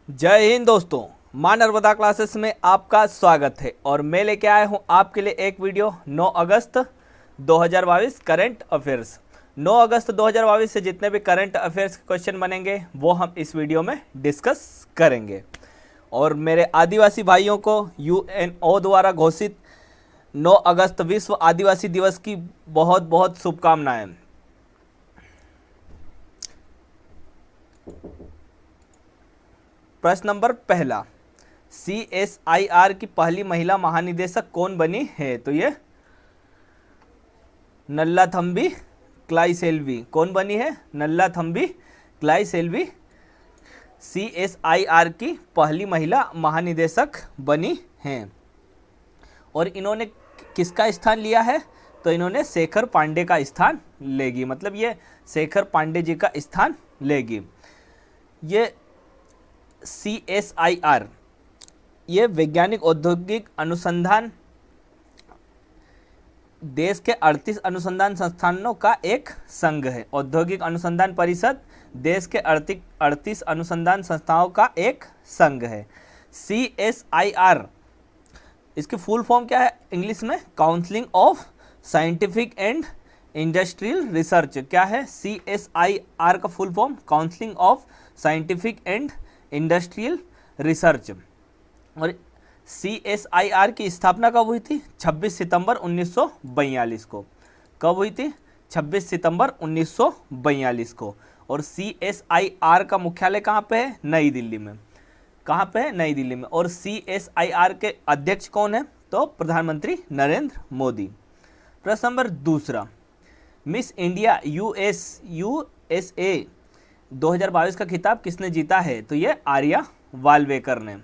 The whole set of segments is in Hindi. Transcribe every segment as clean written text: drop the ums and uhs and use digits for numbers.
जय हिंद दोस्तों, मां नर्मदा क्लासेस में आपका स्वागत है। और मैं लेके आया हूं आपके लिए एक वीडियो 9 अगस्त 2022 करंट अफेयर्स। 9 अगस्त 2022 से जितने भी करंट अफेयर्स के क्वेश्चन बनेंगे वो हम इस वीडियो में डिस्कस करेंगे। और मेरे आदिवासी भाइयों को यूएनओ द्वारा घोषित 9 अगस्त विश्व आदिवासी दिवस की बहुत बहुत शुभकामनाएं। प्रश्न नंबर पहला, CSIR की पहली महिला महानिदेशक कौन बनी है? तो ये नल्लाथम्बी क्लाइसेल्वी। कौन बनी है? नल्लाथम्बी क्लाइसेल्वी CSIR की पहली महिला महानिदेशक बनी हैं। और इन्होंने किसका स्थान लिया है? तो इन्होंने शेखर पांडे का स्थान लेगी। मतलब ये शेखर पांडे जी का स्थान लेगी। ये CSIR ये वैज्ञानिक औद्योगिक अनुसंधान देश के 38 अनुसंधान संस्थानों का एक संघ है। औद्योगिक अनुसंधान परिषद देश के 38 अनुसंधान संस्थाओं का एक संघ है। CSIR इसकी फुल फॉर्म क्या है इंग्लिश में? Council of scientific and industrial research. क्या है CSIR का full form? Council of scientific and industrial research. और CSIR की स्थापना कब हुई थी? 26 सितंबर 1942 को। कब हुई थी? 26 सितंबर 1942 को। और CSIR का मुख्यालय कहाँ पे है? नई दिल्ली में। कहाँ पे है? नई दिल्ली में। और CSIR के अध्यक्ष कौन है? तो प्रधानमंत्री नरेंद्र मोदी। प्रश्न नंबर दूसरा, मिस इंडिया USA 2022 का खिताब किसने जीता है? तो ये आर्या वाल्वेकर ने।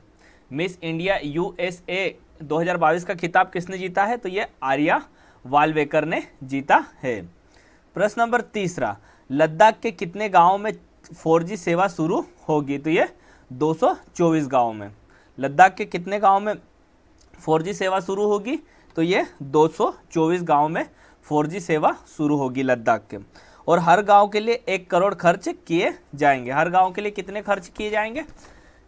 मिस इंडिया USA 2022 का खिताब किसने जीता है? तो ये आर्या वाल्वेकर ने जीता है। प्रश्न नंबर तीसरा, लद्दाख के कितने गांवों में 4G सेवा शुरू होगी? तो ये 224 गांवों में। लद्दाख के कितने गांवों में 4G सेवा शुरू होगी? तो ये 224 गांवों में 4G सेवा शुरू होगी लद्दाख के। और हर गांव के लिए 1 करोड़ खर्च किए जाएंगे। हर गांव के लिए कितने खर्च किए जाएंगे?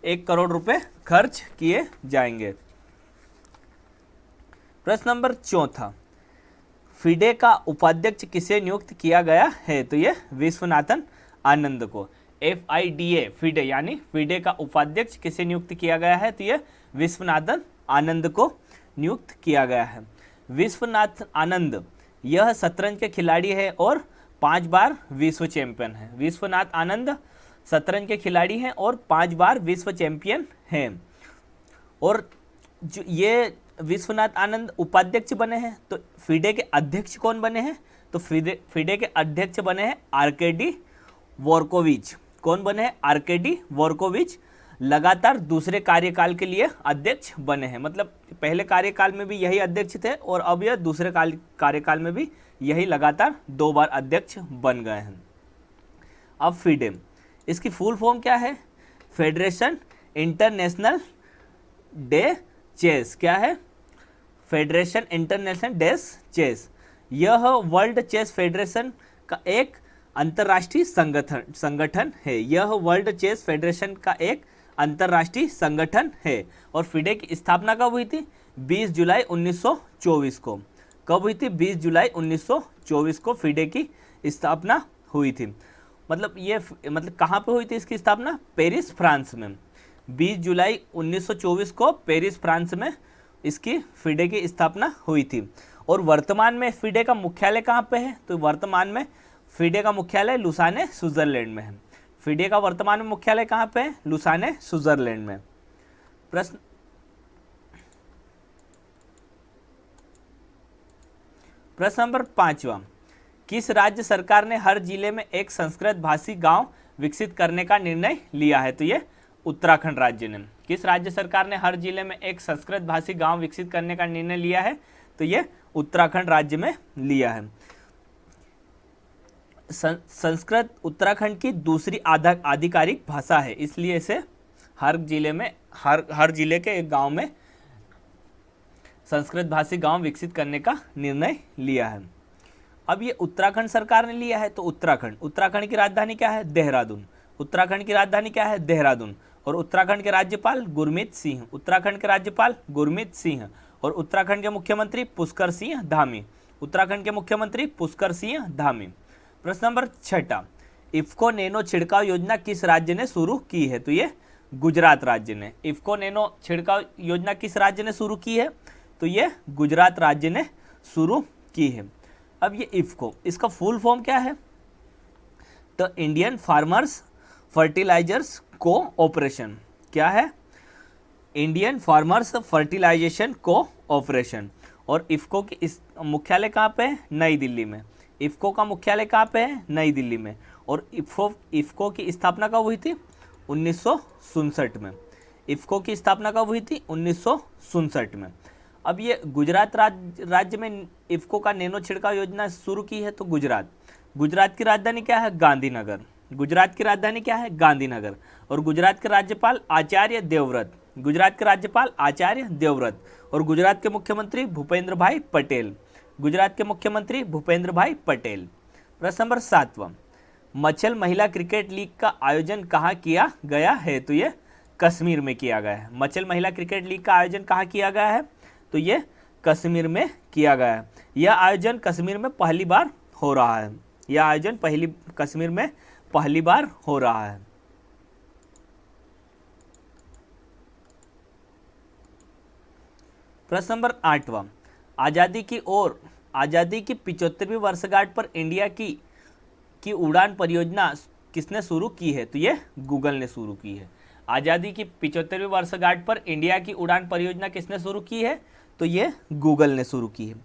1 करोड़ रुपए खर्च किए जाएंगे। प्रश्न नंबर चौथा, फिडे का उपाध्यक्ष किसे नियुक्त किया गया है? तो ये विश्वनाथन आनंद को। FIDA फिडे यानी फिडे का उपाध्यक्ष किसे नियुक्त किया गया है? तो ये विश्वनाथन आनंद को नियुक्त किया गया है। विश्वनाथ आनंद यह शतरंज के खिलाड़ी है और 5 बार विश्व चैंपियन है। विश्वनाथ आनंद शतरंज के खिलाड़ी हैं और 5 बार विश्व चैंपियन हैं। और जो ये विश्वनाथ आनंद उपाध्यक्ष बने हैं, तो फिडे के अध्यक्ष कौन बने हैं? तो फिडे के अध्यक्ष बने हैं RKD वोर्कोविच। कौन बने हैं? RKD वोर्कोविच लगातार दूसरे कार्यकाल के लिए अध्यक्ष बने हैं। मतलब पहले कार्यकाल में भी यही अध्यक्ष थे और अब यह दूसरे कार्यकाल में भी यही लगातार 2 बार अध्यक्ष बन गए हैं। अब फिडे इसकी फुल फॉर्म क्या है? Federation international de chess. क्या है? Federation international de chess. यह वर्ल्ड चेस फेडरेशन का एक अंतर्राष्ट्रीय संगठन है। यह वर्ल्ड चेस फेडरेशन का एक अंतर्राष्ट्रीय संगठन है। और फिडे की स्थापना कब हुई थी? 20 जुलाई 1924 को। कब हुई थी? 20 जुलाई 1924 को फिडे की स्थापना हुई थी। मतलब कहाँ पे हुई थी इसकी स्थापना? पेरिस फ्रांस में। 20 जुलाई 1924 को पेरिस फ्रांस में इसकी फिडे की स्थापना हुई थी। और वर्तमान में फिडे का मुख्यालय कहाँ पे है? तो वर्तमान में फिडे का मुख्यालय लुसाने स्विट्जरलैंड में है। फिडे का वर्तमान में मुख्यालय कहाँ पे है? लुसाने स्विट्जरलैंड में। प्रश्न नंबर 5वां, किस राज्य सरकार ने हर जिले में एक संस्कृत भाषी गांव विकसित करने का निर्णय लिया है? तो ये उत्तराखंड राज्य ने। किस राज्य सरकार ने हर जिले में एक संस्कृत भाषी गांव विकसित करने का निर्णय लिया है? तो ये उत्तराखंड राज्य में लिया है। संस्कृत उत्तराखंड की दूसरी आधिकारिक भाषा है, इसलिए इसे हर जिले में हर जिले के एक गांव में संस्कृत भाषी गांव विकसित करने का निर्णय लिया है। अब ये उत्तराखंड सरकार ने लिया है, तो उत्तराखंड की राजधानी क्या है? देहरादून। उत्तराखंड की राजधानी क्या है? देहरादून। और उत्तराखंड के राज्यपाल गुरमीत सिंह, उत्तराखंड के राज्यपाल गुरमीत सिंह, और उत्तराखंड के मुख्यमंत्री पुष्कर सिंह धामी, उत्तराखंड के मुख्यमंत्री पुष्कर सिंह धामी। प्रश्न नंबर 6, इफ्को नैनो छिड़काव योजना किस राज्य ने शुरू की है? तो ये गुजरात राज्य ने। इफ्को नैनो छिड़काव योजना किस राज्य ने शुरू की है? तो ये गुजरात राज्य ने शुरू की है। अब ये इफ्को, इसका फुल फॉर्म क्या है? तो इंडियन फार्मर्स फर्टिलाइजर्स कोऑपरेशन। क्या है? Indian farmers fertilization cooperation. और इफ्को की इस मुख्यालय कहाँ पे है? नई दिल्ली में। इफ्को का मुख्यालय कहाँ पे है? नई दिल्ली में। और इफ्को की स्थापना कब हुई थी? 1967 में। इफ्को की स्थापना कब हुई थी? 1967 में। अब ये गुजरात राज्य में इफ्को का नैनो छिड़काव योजना शुरू की है। तो गुजरात की राजधानी क्या है? गांधीनगर। गुजरात की राजधानी क्या है? गांधीनगर। और गुजरात के राज्यपाल आचार्य देवव्रत, गुजरात के राज्यपाल आचार्य देवव्रत। और गुजरात के मुख्यमंत्री भूपेंद्र भाई पटेल, गुजरात के मुख्यमंत्री भूपेंद्र भाई पटेल। प्रश्न नंबर 7, मच्छल महिला क्रिकेट लीग का आयोजन कहाँ किया गया है? तो ये कश्मीर में किया गया है। मच्छल महिला क्रिकेट लीग का आयोजन कहाँ किया गया है? तो ये कश्मीर में किया गया है। यह आयोजन कश्मीर में पहली बार हो रहा है। यह आयोजन कश्मीर में पहली बार हो रहा है। प्रश्न नंबर 8, आज़ादी की 75वीं वर्षगांठ पर इंडिया की उड़ान परियोजना किसने शुरू की है? तो ये गूगल ने शुरू की है। आज़ादी की 75वीं वर्षगांठ पर इंडिया की उड़ान परियोजना किसने शुरू की है? तो ये गूगल ने शुरू की है।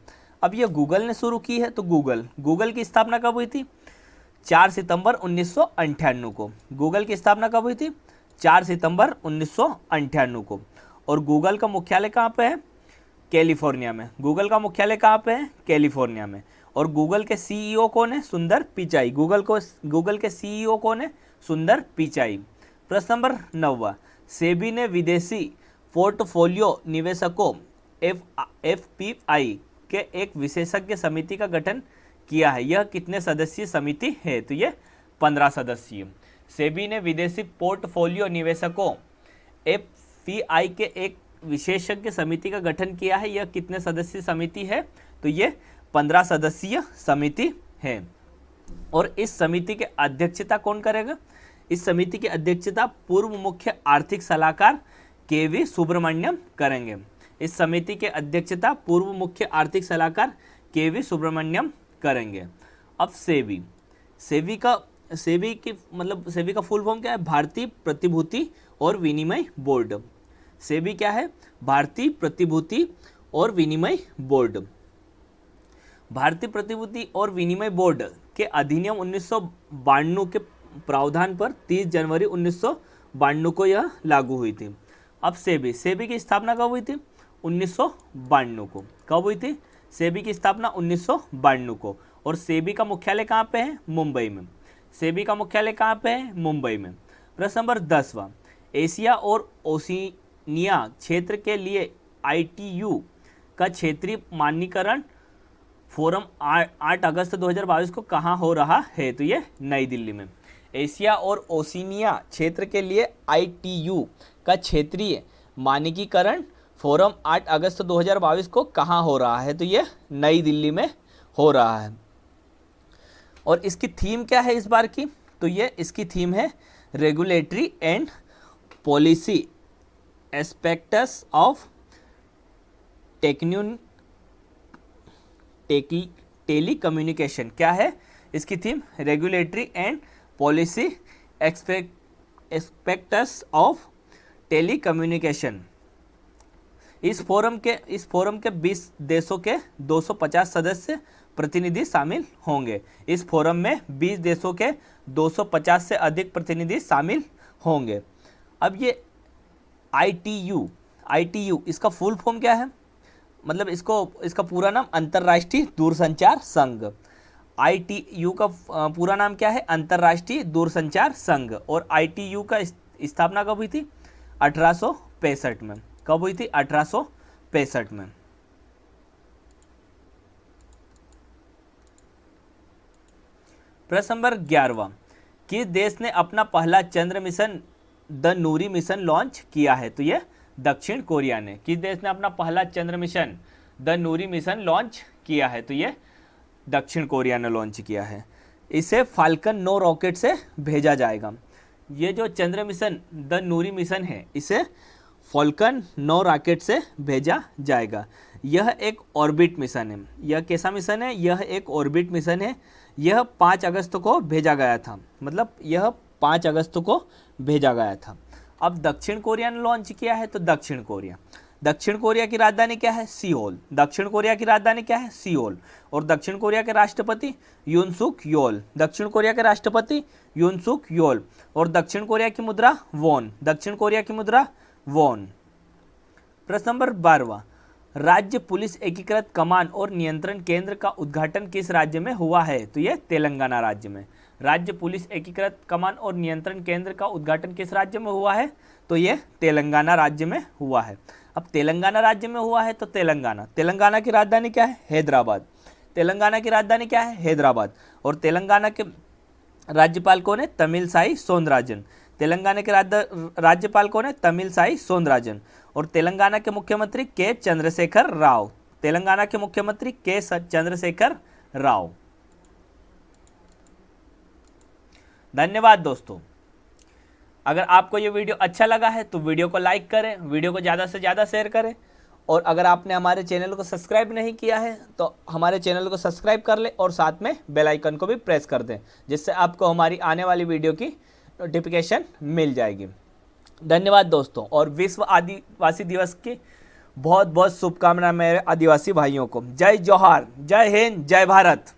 अब ये गूगल ने शुरू की है, तो गूगल की स्थापना कब हुई थी? 4 सितंबर 1998 को। गूगल की स्थापना कब हुई थी? 4 सितंबर 1998 को। और गूगल का मुख्यालय कहाँ पे है? कैलिफोर्निया में। गूगल का मुख्यालय कहाँ पे है? कैलिफोर्निया में। और गूगल के सीईओ कौन है? सुंदर पिचाई। गूगल के सीईओ कौन है? सुंदर पिचाई। प्रश्न नंबर 9, सेबी ने विदेशी पोर्टफोलियो निवेशकों एफपीआई के एक विशेषज्ञ समिति का गठन किया है। यह कितने सदस्यीय समिति है? तो यह 15 सदस्यीय। सेबी ने विदेशी पोर्टफोलियो निवेशकों एफपीआई के एक विशेषज्ञ समिति का गठन किया है। यह कितने सदस्यीय समिति है? तो यह 15 सदस्यीय समिति है। और इस समिति की अध्यक्षता कौन करेगा? इस समिति की अध्यक्षता पूर्व मुख्य आर्थिक सलाहकार केवी सुब्रमण्यम करेंगे। इस समिति की अध्यक्षता पूर्व मुख्य आर्थिक सलाहकार केवी सुब्रमण्यम करेंगे। अब सेबी का फुल फॉर्म क्या है? भारतीय प्रतिभूति और विनिमय बोर्ड। सेबी क्या है? भारतीय प्रतिभूति और विनिमय बोर्ड। भारतीय प्रतिभूति और विनिमय बोर्ड के अधिनियम 1992 के प्रावधान पर 30 जनवरी 1992 को यह लागू हुई थी। अब सेबी की स्थापना कब हुई थी? 1992 को। कब हुई थी? सेबी की स्थापना 1992 को। और सेबी का मुख्यालय कहाँ पे है? मुंबई में। सेबी का मुख्यालय कहाँ पे है? मुंबई में। प्रश्न नंबर 10, एशिया और ओशिनिया क्षेत्र के लिए ITU का क्षेत्रीय मानकीकरण फोरम 8 अगस्त 2022 को कहाँ हो रहा है? तो ये नई दिल्ली में। एशिया और ओशिनिया क्षेत्र के लिए ITU का क्षेत्रीय मानकीकरण फोरम 8 अगस्त 2022 को कहाँ हो रहा है? तो ये नई दिल्ली में हो रहा है। और इसकी थीम क्या है इस बार की? तो ये इसकी थीम है regulatory and policy aspects of telecommunication. क्या है इसकी theme? Regulatory and policy aspects of telecommunication. इस फोरम के 20 देशों के 250 सदस्य प्रतिनिधि शामिल होंगे। इस फोरम में 20 देशों के 250 से अधिक प्रतिनिधि शामिल होंगे। अब ये ITU इसका फुल फॉर्म क्या है? मतलब इसका पूरा नाम अंतर्राष्ट्रीय दूरसंचार संघ। ITU का पूरा नाम क्या है? अंतर्राष्ट्रीय दूरसंचार संघ। और ITU का स्थापना कब हुई थी? 1865 में। कब हुई थी? 1865 में। प्रश्न नंबर 11, किस देश ने अपना पहला चंद्र mission the Noori mission launch किया है? तो ये दक्षिण कोरिया ने। किस देश ने अपना पहला चंद्र mission the Noori mission launch किया है? तो ये दक्षिण कोरिया ने लॉन्च किया है। इसे फाल्कन 9 रॉकेट से भेजा जाएगा। ये जो चंद्र मिशन द नूरी मिशन है, इसे फाल्कन 9 रॉकेट से भेजा जाएगा। यह एक ऑर्बिट मिशन है। यह कैसा मिशन है? यह एक ऑर्बिट मिशन है। यह 5 अगस्त को भेजा गया था, मतलब यह 5 अगस्त को भेजा गया था। अब दक्षिण कोरिया ने लॉन्च किया है, तो दक्षिण कोरिया की राजधानी क्या है? सियोल। दक्षिण कोरिया की राजधानी क्या है? सियोल। और दक्षिण कोरिया के राष्ट्रपति यून सुक योल। दक्षिण कोरिया के राष्ट्रपति यून सुक योल। और दक्षिण कोरिया की मुद्रा वॉन। दक्षिण कोरिया की मुद्रा वॉन। प्रश्न नंबर 12वां, राज्य पुलिस एकीकृत कमान और नियंत्रण केंद्र का उद्घाटन किस राज्य में हुआ है? तो यह तेलंगाना राज्य में। राज्य पुलिस एकीकृत कमान और नियंत्रण केंद्र का उद्घाटन किस राज्य में हुआ है? तो यह तेलंगाना राज्य में हुआ है। अब तेलंगाना राज्य में हुआ है तो तेलंगाना की राजधानी क्या है? हैदराबाद। तेलंगाना की राजधानी क्या है? हैदराबाद। और तेलंगाना के राज्यपाल कौन है? तमिलसाई सौंदरराजन। तेलंगाना के राज्यपाल कौन है? तमिलसाई सौंदरराजन। और तेलंगाना के मुख्यमंत्री के चंद्रशेखर राव। तेलंगाना के मुख्यमंत्री के चंद्रशेखर राव। धन्यवाद दोस्तों। अगर आपको ये वीडियो अच्छा लगा है तो वीडियो को लाइक करें, वीडियो को ज़्यादा से ज़्यादा शेयर करें। और अगर आपने हमारे चैनल को सब्सक्राइब नहीं किया है तो हमारे चैनल को सब्सक्राइब कर ले और साथ में बेल आइकन को भी प्रेस कर दें, जिससे आपको हमारी आने वाली वीडियो की नोटिफिकेशन मिल जाएगी। धन्यवाद दोस्तों, और विश्व आदिवासी दिवस की बहुत बहुत शुभकामनाएं मेरे आदिवासी भाइयों को। जय जोहार, जय हिंद, जय भारत।